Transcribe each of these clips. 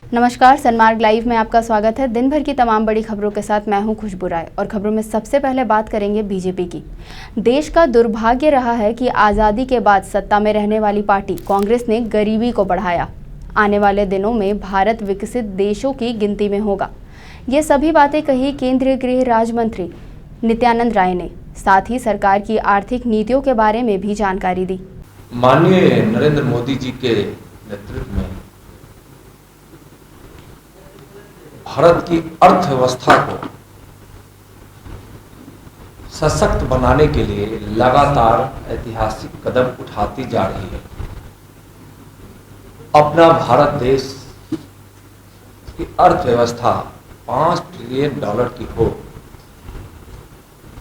नमस्कार, सनमार्ग लाइव में आपका स्वागत है। दिन भर की तमाम बड़ी खबरों के साथ मैं हूं खुशबू राय और खबरों में सबसे पहले बात करेंगे बीजेपी की। देश का दुर्भाग्य रहा है कि आज़ादी के बाद सत्ता में रहने वाली पार्टी कांग्रेस ने गरीबी को बढ़ाया। आने वाले दिनों में भारत विकसित देशों की गिनती में होगा। ये सभी बातें कही केंद्रीय गृह राज्य मंत्री नित्यानंद राय ने। साथ ही सरकार की आर्थिक नीतियों के बारे में भी जानकारी दी। माननीय नरेंद्र मोदी जी के नेतृत्व में भारत की अर्थव्यवस्था को सशक्त बनाने के लिए लगातार ऐतिहासिक कदम उठाती जा रही है। अपना भारत देश की अर्थव्यवस्था $5 ट्रिलियन की हो,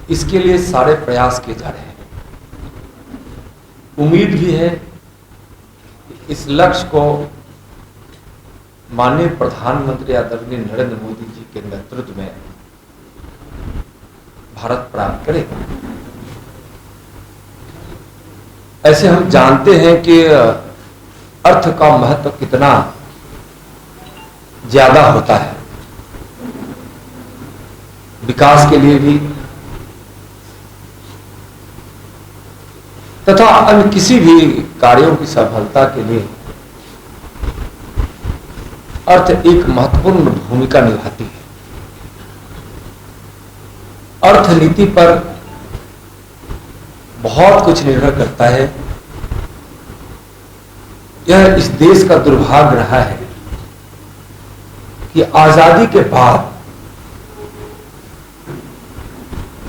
इसके लिए सारे प्रयास किए जा रहे हैं। उम्मीद भी है कि इस लक्ष्य को माननीय प्रधानमंत्री आदरणीय नरेंद्र मोदी जी के नेतृत्व में भारत प्राप्त करेगा। ऐसे हम जानते हैं कि अर्थ का महत्व कितना ज्यादा होता है, विकास के लिए भी तथा अन्य किसी भी कार्यों की सफलता के लिए अर्थ एक महत्वपूर्ण भूमिका निभाती है। अर्थनीति पर बहुत कुछ निर्भर करता है। यह इस देश का दुर्भाग्य रहा है कि आजादी के बाद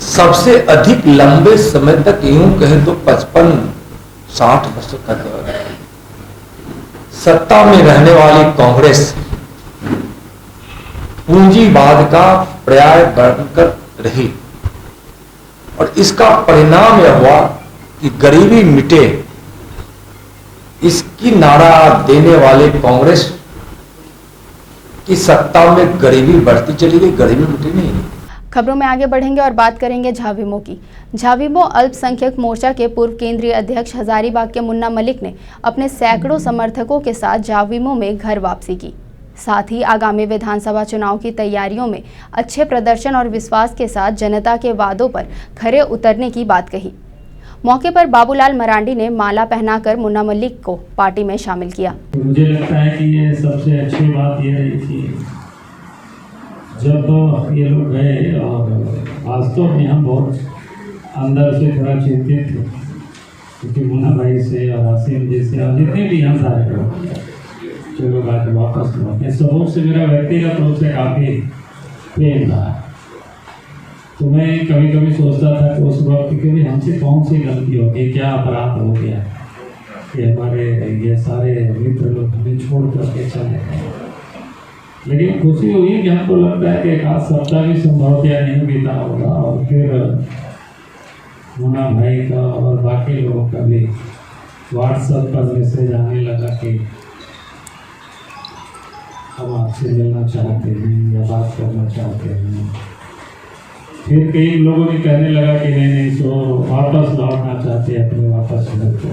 सबसे अधिक लंबे समय तक, यूं कहें तो 55-60 वर्षों तक सत्ता में रहने वाली कांग्रेस पूंजीवाद का पर्याय बनकर रही और इसका परिणाम यह हुआ कि गरीबी मिटे, इसकी नारा देने वाले कांग्रेस की सत्ता में गरीबी बढ़ती चली गई, गरीबी मिटी नहीं। खबरों में आगे बढ़ेंगे और बात करेंगे झाविमो की। झाविमो अल्पसंख्यक मोर्चा के पूर्व केंद्रीय अध्यक्ष हजारीबाग के मुन्ना मलिक ने अपने सैकड़ों समर्थकों के साथ झाविमो में घर वापसी की। साथ ही आगामी विधानसभा चुनाव की तैयारियों में अच्छे प्रदर्शन और विश्वास के साथ जनता के वादों पर खरे उतरने की बात कही। मौके पर बाबूलाल मरांडी ने माला पहनाकर मुन्ना मलिक को पार्टी में शामिल किया। मुझे लगता है कि ये सबसे अच्छी बात यह रही थी जब ये लोग गए, और वास्तव में हम बहुत अंदर से थोड़ा चिंतित थे क्योंकि मुन्ना भाई से और आसिम जी से और जितने भी यहाँ सारे लोग चलो बात वापस लौटे, सबों से मेरा व्यक्तिगत रूप से काफ़ी प्रेम रहा। तो मैं कभी कभी सोचता था कि उस वक्त कि हमसे कौन सी गलती हो गई, क्या अपराध हो गया कि हमारे ये सारे मित्र लोग हमें छोड़ करके चले गए। लेकिन खुशी हुई कि हमको लगता है कि एक आध सप्ताह भी संभवतः नहीं बीता होगा और फिर मुन्ना भाई का और बाकी लोगों का भी व्हाट्सएप पर मैसेज आने लगा कि हम आपसे मिलना चाहते हैं या बात करना चाहते हैं। फिर कई लोगों ने कहने लगा कि नहीं सो वापस लौटना चाहते हैं अपने वापस घर को।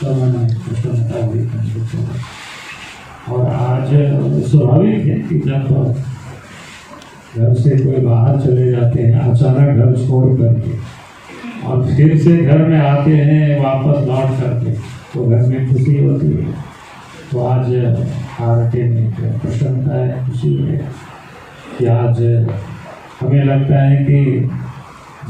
तो मैंने प्रसन्नता हुई। और आज स्वाभाविक है कि जब घर से कोई बाहर चले जाते हैं अचानक घर छोड़ करके और फिर से घर में आते हैं वापस लौट करके, तो घर में खुशी होती है। तो आज भारत में प्रसन्नता है, खुशी है कि आज हमें लगता है कि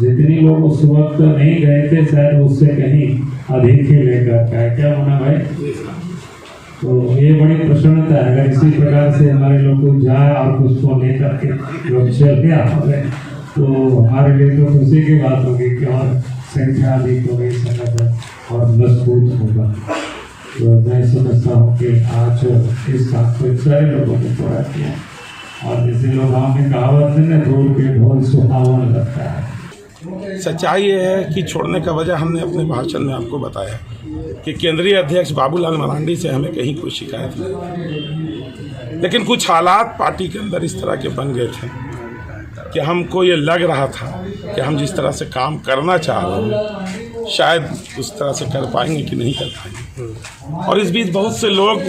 जितनी लोग उस वक्त नहीं गए थे शायद उससे कहीं अधिक ही लेकर का है। क्या मुन्ना भाई? तो ये बड़ी प्रसन्नता है। अगर इसी प्रकार से हमारे लोग जाए और कुछ को लेकर के लोग चल गया तो हमारे लिए तो खुशी की बात होगी कि और संख्या अधिक हो गई, संगठन और मजबूत होगा। तो मैं समझता हूँ कि आज इस काम को सारे लोगों ने पूरा किया और जैसे लोग हमें कहावत है ना, दूर के ढोल सुहावन लगता है। सच्चाई ये है कि छोड़ने का वजह हमने अपने भाषण में आपको बताया कि केंद्रीय अध्यक्ष बाबूलाल मरांडी से हमें कहीं कोई शिकायत नहीं, लेकिन कुछ हालात पार्टी के अंदर इस तरह के बन गए थे कि हमको ये लग रहा था कि हम जिस तरह से काम करना चाह रहे हैं शायद उस तरह से कर पाएंगे कि नहीं कर पाएंगे। और इस बीच बहुत से लोग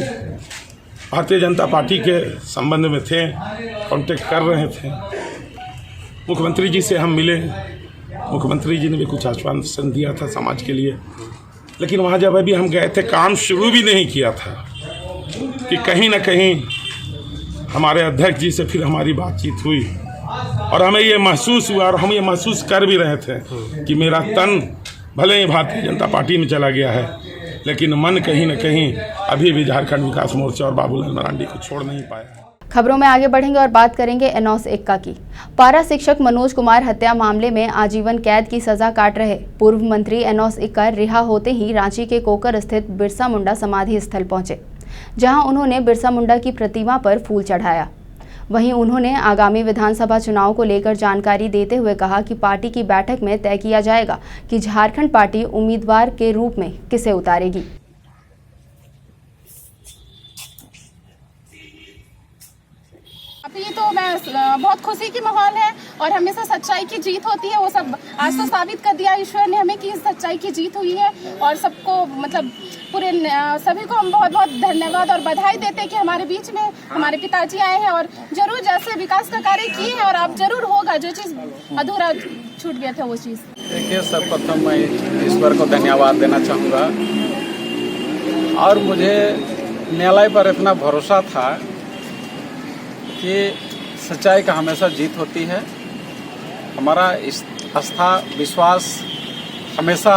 भारतीय जनता पार्टी के संबंध में थे, कांटेक्ट कर रहे थे। मुख्यमंत्री जी से हम मिले, मुख्यमंत्री जी ने भी कुछ आश्वासन दिया था समाज के लिए, लेकिन वहाँ जब अभी हम गए थे काम शुरू भी नहीं किया था कि कहीं ना कहीं हमारे अध्यक्ष जी से फिर हमारी बातचीत हुई और हमें ये महसूस हुआ और हम ये महसूस कर भी रहे थे कि मेरा तन भले ही भारतीय जनता पार्टी में चला गया है, लेकिन मन कहीं न कहीं अभी भी झारखंड विकास मोर्चा और बाबूलाल मरांडी को छोड़ नहीं पाया। खबरों में आगे बढ़ेंगे और बात करेंगे एनोस एक्का की। पारा शिक्षक मनोज कुमार हत्या मामले में आजीवन कैद की सजा काट रहे पूर्व मंत्री एनोस एक्का रिहा होते ही रांची के कोकर स्थित बिरसा मुंडा समाधि स्थल पहुंचे, जहां उन्होंने बिरसा मुंडा की प्रतिमा पर फूल चढ़ाया। वहीं उन्होंने आगामी विधानसभा चुनाव को लेकर जानकारी देते हुए कहा कि पार्टी की बैठक में तय किया जाएगा कि झारखंड पार्टी उम्मीदवार के रूप में किसे उतारेगी। अभी तो मैं बहुत खुशी की माहौल है और हमेशा सच्चाई की जीत होती है। वो सब आज तो साबित कर दिया ईश्वर ने हमें कि सच्चाई की जीत हुई है और सबको मतलब पूरे सभी को हम बहुत बहुत धन्यवाद और बधाई देते हैं कि हमारे बीच में हमारे पिताजी आए हैं और जरूर जैसे विकास का कार्य किए हैं और अब जरूर होगा जो चीज़ अधूरा छूट गया था वो चीज़। देखिए, सर्वप्रथम मैं ईश्वर को धन्यवाद देना चाहूँगा और मुझे न्यायालय पर इतना भरोसा था कि सच्चाई का हमेशा जीत होती है। हमारा आस्था विश्वास हमेशा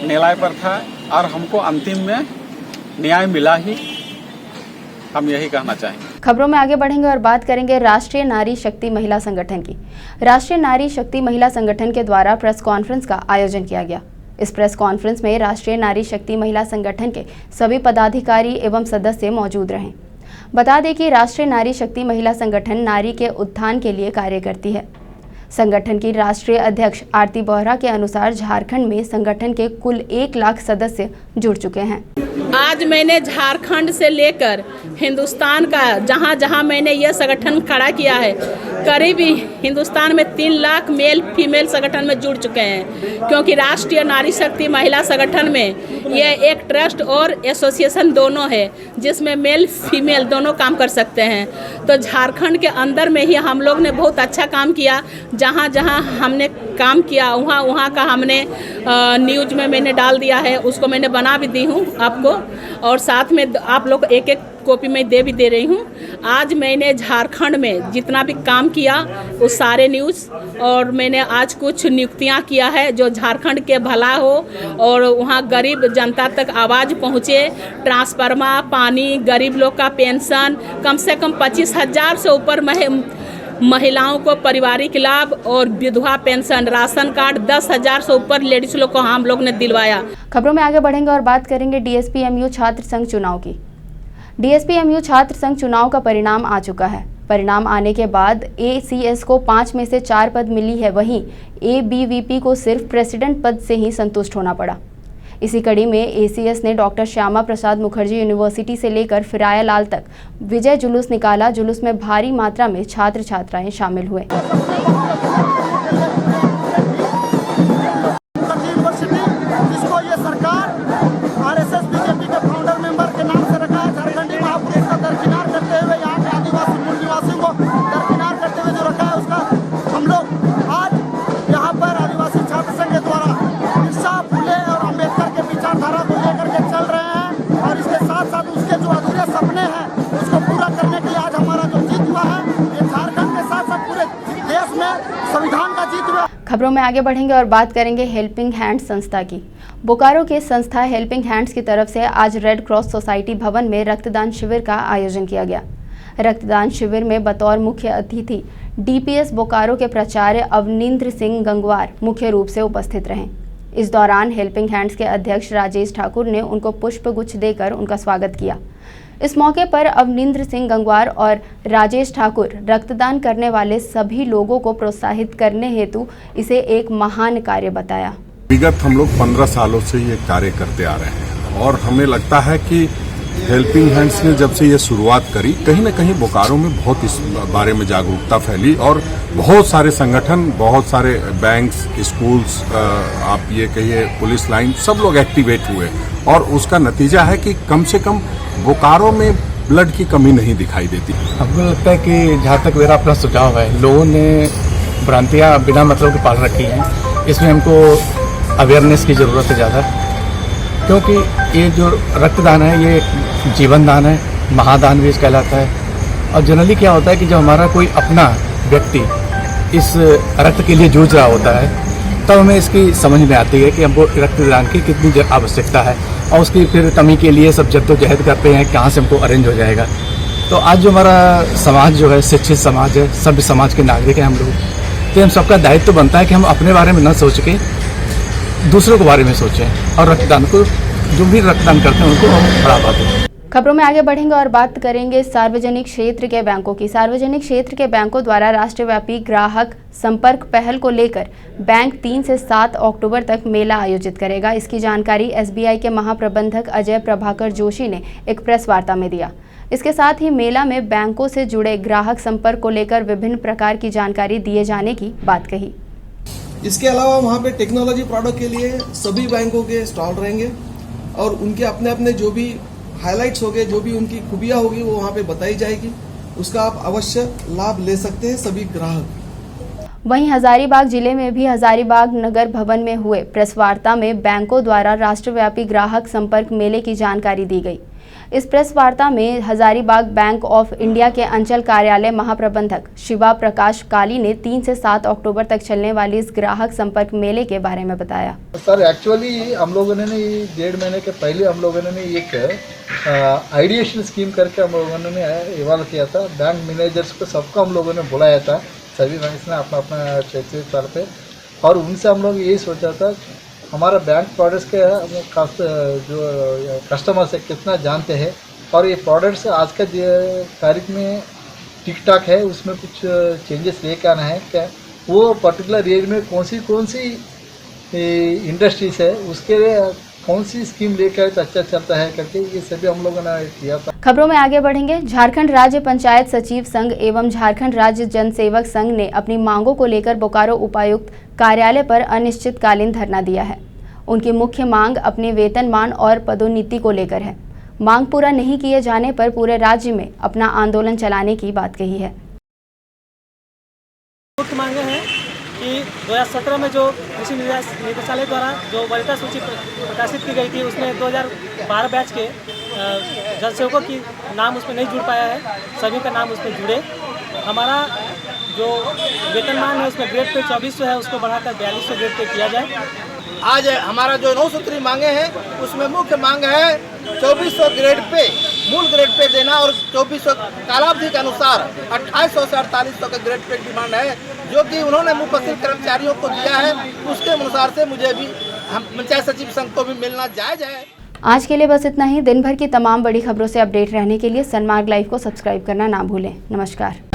न्यायालय पर था और हमको अंतिम में न्याय मिला ही, हम यही कहना चाहेंगे। खबरों में आगे बढ़ेंगे और बात करेंगे राष्ट्रीय नारी शक्ति महिला संगठन की। राष्ट्रीय नारी शक्ति महिला संगठन के द्वारा प्रेस कॉन्फ्रेंस का आयोजन किया गया। इस प्रेस कॉन्फ्रेंस में राष्ट्रीय नारी शक्ति महिला संगठन के सभी पदाधिकारी एवं सदस्य मौजूद रहे। बता दें कि राष्ट्रीय नारी शक्ति महिला संगठन नारी के उत्थान के लिए कार्य करती है। संगठन की राष्ट्रीय अध्यक्ष आरती बोहरा के अनुसार झारखंड में संगठन के कुल 1 लाख सदस्य जुड़ चुके हैं। आज मैंने झारखंड से लेकर हिंदुस्तान का जहाँ जहाँ मैंने यह संगठन खड़ा किया है, करीब हिंदुस्तान में 3 लाख मेल फीमेल संगठन में जुड़ चुके हैं, क्योंकि राष्ट्रीय नारी शक्ति महिला संगठन में यह एक ट्रस्ट और एसोसिएशन दोनों है, जिसमें मेल फीमेल दोनों काम कर सकते हैं। तो झारखंड के अंदर में ही हम लोग ने बहुत अच्छा काम किया। जहाँ जहाँ हमने काम किया वहाँ का हमने न्यूज में मैंने डाल दिया है, उसको मैंने बना भी दी हूँ आपको, और साथ में आप लोग एक कॉपी में दे रही हूँ। आज मैंने झारखंड में जितना भी काम किया उस सारे न्यूज़, और मैंने आज कुछ नियुक्तियाँ किया है जो झारखंड के भला हो और वहाँ गरीब जनता तक आवाज़ पहुँचे। ट्रांसफार्मर, पानी, गरीब लोग का पेंशन, कम से कम 25,000 से ऊपर महिलाओं को पारिवारिक लाभ और विधवा पेंशन, राशन कार्ड 10,000 से ऊपर लेडीज लोग को हम लोग ने दिलवाया। खबरों में आगे बढ़ेंगे और बात करेंगे डीएसपी-एमयू छात्र संघ चुनाव की। डीएसपी-एमयू छात्र संघ चुनाव का परिणाम आ चुका है। परिणाम आने के बाद एसीएस को 5 में से 4 पद मिली है, वहीं एबीवीपी को सिर्फ प्रेसिडेंट पद से ही संतुष्ट होना पड़ा। इसी कड़ी में एसीएस ने डॉक्टर श्यामा प्रसाद मुखर्जी यूनिवर्सिटी से लेकर फिराया लाल तक विजय जुलूस निकाला। जुलूस में भारी मात्रा में छात्र छात्राएं शामिल हुए। जिसको ये सरकार आरएसएस बीजेपी के फाउंडर मेंबर के नाम से रखा है, झारखंडी महापुरुष का दरकिनार करते हुए, यहाँ के आदिवासी मूल निवासियों को दरकिनार करते हुए जो रखा है, उसका हम लोग आज यहाँ पर आदिवासी छात्र संघ के द्वारा बिरसा, फुले और अम्बेडकर के विचारधारा को लेकर के चल रहे हैं, और इसके साथ साथ उसके जो अधूरे सपने हैं उसको पूरा करने के लिए आज हमारा जो जीत हुआ है, ये झारखंड के साथ साथ पूरे देश में संविधान का जीत हुआ। खबरों में आगे बढ़ेंगे और बात करेंगे हेल्पिंग हैंड्स संस्था की। बोकारो के संस्था हेल्पिंग हैंड्स की तरफ से आज रेड क्रॉस सोसाइटी भवन में रक्तदान शिविर का आयोजन किया गया। रक्तदान शिविर में बतौर मुख्य अतिथि डीपीएस बोकारो के प्राचार्य अवनिंद्र सिंह गंगवार मुख्य रूप से उपस्थित रहे। इस दौरान हेल्पिंग हैंड्स के अध्यक्ष राजेश ठाकुर ने उनको पुष्पगुच्छ देकर उनका स्वागत किया। इस मौके पर अवनिंद्र सिंह गंगवार और राजेश ठाकुर रक्तदान करने वाले सभी लोगों को प्रोत्साहित करने हेतु इसे एक महान कार्य बताया। विगत हम लोग 15 सालों से ये कार्य करते आ रहे हैं और हमें लगता है कि हेल्पिंग हैंड्स ने जब से ये शुरुआत करी, कहीं ना कहीं बोकारो में बहुत इस बारे में जागरूकता फैली और बहुत सारे संगठन, बहुत सारे बैंक्स, स्कूल्स, आप ये कहिए पुलिस लाइन, सब लोग एक्टिवेट हुए और उसका नतीजा है कि कम से कम बोकारो में ब्लड की कमी नहीं दिखाई देती। हमको लगता है कि जहाँ तक मेरा अपना सुझाव है, लोगों ने भ्रांतियाँ बिना मतलब के पाल रखी हैं। इसमें हमको अवेयरनेस की ज़रूरत है ज़्यादा, क्योंकि ये जो रक्तदान है ये जीवन दान है, महादान भी कहलाता है। और जनरली क्या होता है कि जब हमारा कोई अपना व्यक्ति इस रक्त के लिए जूझ रहा होता है, तब हमें इसकी समझ में आती है कि हमको रक्तदान की कितनी आवश्यकता है, और उसकी फिर कमी के लिए सब जद्दोजहद करते हैं कहाँ से हमको अरेंज हो जाएगा। तो आज जो हमारा समाज जो है शिक्षित समाज है, सभ्य समाज के नागरिक हैं हम लोग, तो हम सबका दायित्व तो बनता है कि हम अपने बारे में न सोच के दूसरों के बारे में सोचें और रक्तदान को, जो भी रक्तदान करते हैं उनको हम बढ़ावा दें। खबरों में आगे बढ़ेंगे और बात करेंगे सार्वजनिक क्षेत्र के बैंकों की। सार्वजनिक क्षेत्र के बैंकों द्वारा राष्ट्रव्यापी ग्राहक संपर्क पहल को लेकर बैंक 3 से 7 अक्टूबर तक मेला आयोजित करेगा। इसकी जानकारी SBI के महाप्रबंधक अजय प्रभाकर जोशी ने एक प्रेस वार्ता में दिया। इसके साथ ही मेला में बैंकों से जुड़े ग्राहक संपर्क को लेकर विभिन्न प्रकार की जानकारी दिए जाने की बात कही। इसके अलावा वहाँ पे टेक्नोलॉजी प्रोडक्ट के लिए सभी बैंकों के स्टॉल रहेंगे और उनके अपने अपने जो भी हाइलाइट्स होंगे, जो भी उनकी खूबियाँ होगी वो वहाँ पे बताई जाएगी। उसका आप अवश्य लाभ ले सकते हैं सभी ग्राहक। वहीं हजारीबाग जिले में भी हजारीबाग नगर भवन में हुए प्रेस वार्ता में बैंकों द्वारा राष्ट्रव्यापी ग्राहक संपर्क मेले की जानकारी दी गई। इस प्रेस वार्ता में हजारीबाग बैंक ऑफ इंडिया के अंचल कार्यालय महाप्रबंधक शिवा प्रकाश काली ने 3 से 7 अक्टूबर तक चलने वाली इस ग्राहक संपर्क मेले के बारे में बताया। सर एक्चुअली हम लोगों ने 1.5 महीने के पहले हम लोगों ने एक आइडिएशन स्कीम करके हम लोगों ने इवाल्व किया था। बैंक मैनेजर्स को सबको हम लोगों ने बुलाया था, सभी बैंक ने अपना अपना क्षेत्रीय स्तर पे, और उनसे हम लोग यही सोचा था हमारा बैंक प्रोडक्ट्स के जो कस्टमर्स है कितना जानते हैं, और ये प्रोडक्ट्स आज का तारीख में ठीक ठाक है, उसमें कुछ चेंजेस लेके आना है क्या, वो पर्टिकुलर एरिया में कौन सी इंडस्ट्रीज है उसके लिए कौन सी स्कीम लेकर तो अच्छा चलता है करके ये सभी हम लोगों ने किया था। खबरों में आगे बढ़ेंगे। झारखंड राज्य पंचायत सचिव संघ एवं झारखंड राज्य जनसेवक संघ ने अपनी मांगों को लेकर बोकारो उपायुक्त कार्यालय पर अनिश्चितकालीन धरना दिया है। उनकी मुख्य मांग अपने वेतनमान और पदोन्नति को लेकर है। मांग पूरा नहीं किए जाने पर पूरे राज्य में अपना आंदोलन चलाने की बात कही है। मुख्य मांगे हैं कि 2017 में जो कृषि निदेशालय द्वारा जो वरीयता सूची प्रकाशित की गई थी उसमें 2012 बैच के जल सेवकों की नाम उसमें नहीं जुड़ पाया है, सभी का नाम उसमें जुड़े। हमारा जो वेतनमान है उसमें ग्रेड पे 2400 है, उसको बढ़ाकर 4200 ग्रेड पे किया जाए। आज हमारा जो 9 सूत्री मांगे हैं उसमें मुख्य मांग है 2400 ग्रेड पे मूल ग्रेड पे देना, और 2400 कालावधि के अनुसार 2800 से 4800 का ग्रेड पे डिमांड है, जो कि उन्होंने मुफस्सिल कर्मचारियों को दिया है। उसके अनुसार से मुझे भी हम पंचायत सचिव संघ को भी मिलना जायज है। आज के लिए बस इतना ही। दिन भर की तमाम बड़ी खबरों से अपडेट रहने के लिए सनमार्ग लाइव को सब्सक्राइब करना ना भूलें। नमस्कार।